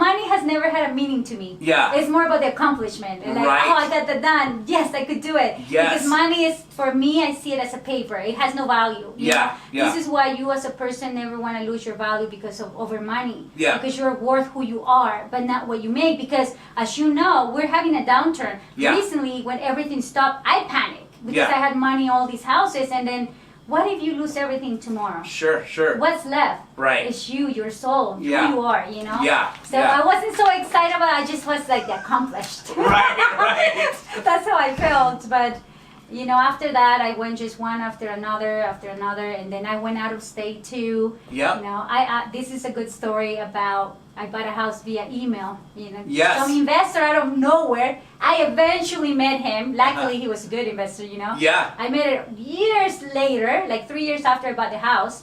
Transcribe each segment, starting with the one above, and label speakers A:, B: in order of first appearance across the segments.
A: money has never had a meaning to me.
B: Yeah.
A: It's more about the accomplishment. And like,
B: Right.
A: oh, I got that done. Yes, I could do it.
B: Yes.
A: Because money is, for me, I see it as a paper. It has no value. You
B: Yeah,
A: know?
B: yeah.
A: This is why you as a person never want to lose your value because of over money.
B: Yeah.
A: Because you're worth who you are, but not what you make. Because as you know, we're having a downturn.
B: Yeah.
A: Recently, when everything stopped, I panicked because
B: Yeah.
A: I had money, all these houses, and then what if you lose everything tomorrow?
B: Sure, sure.
A: What's left?
B: Right.
A: It's you, your soul,
B: Yeah.
A: who you are, you know?
B: Yeah,
A: So
B: yeah.
A: I wasn't so excited about it, I just was like accomplished.
B: Right.
A: That's how I felt. But, you know, after that, I went just one after another, and then I went out of state too.
B: Yep.
A: You know, this is a good story about, I bought a house via email, you know.
B: Yes.
A: Some investor out of nowhere. I eventually met him. Luckily, he was a good investor, you know.
B: Yeah.
A: I met it years later, like 3 years after I bought the house.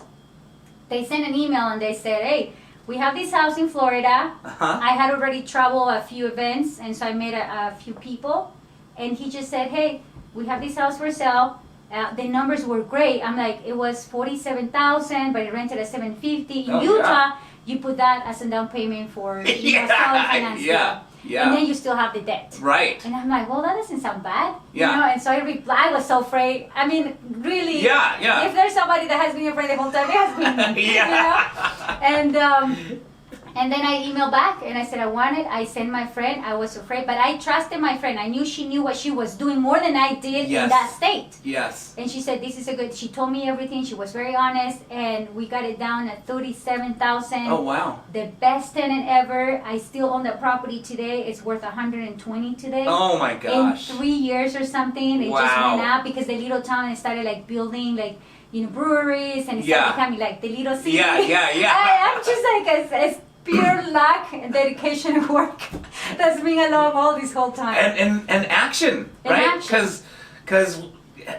A: They sent an email and they said, hey, we have this house in Florida.
B: Uh-huh.
A: I had already traveled a few events, and so I met a few people. And he just said, hey, we have this house for sale. The numbers were great. I'm like, it was $47,000, but it rented at $750. In
B: Oh,
A: Utah,
B: yeah.
A: you put that as a down payment for seller finance deal.
B: Yeah. Yeah.
A: And then you still have the debt.
B: Right.
A: And I'm like, well, that doesn't sound bad.
B: Yeah.
A: You know, and so I replied, I was so afraid. I mean, really.
B: Yeah, yeah.
A: If there's somebody that has been afraid the whole time, it has been me.
B: Yeah.
A: You know? And then I emailed back and I said I wanted. I sent my friend. I was afraid, but I trusted my friend. I knew she knew what she was doing more than I did
B: Yes.
A: in that state.
B: Yes.
A: And she said, this is a good, she told me everything. She was very honest, and we got it down at $37,000.
B: Oh, wow.
A: The best tenant ever. I still own the property today. It's worth $120 today.
B: Oh, my gosh.
A: In 3 years or something, it just
B: Wow.
A: went up because the little town started like building like, you know, breweries, and it
B: Yeah.
A: started becoming like the little city.
B: Yeah, yeah, yeah.
A: I'm just like it's pure luck and dedication and work that's been along all this whole time.
B: And action,
A: And
B: right?
A: action.
B: Because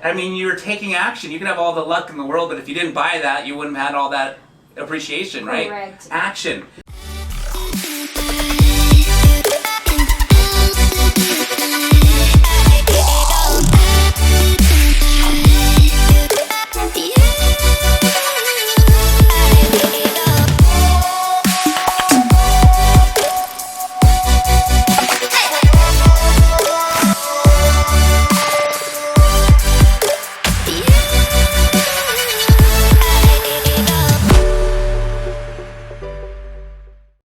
B: I mean, you're taking action. You can have all the luck in the world, but if you didn't buy that, you wouldn't have had all that appreciation, right?
A: Correct.
B: Action.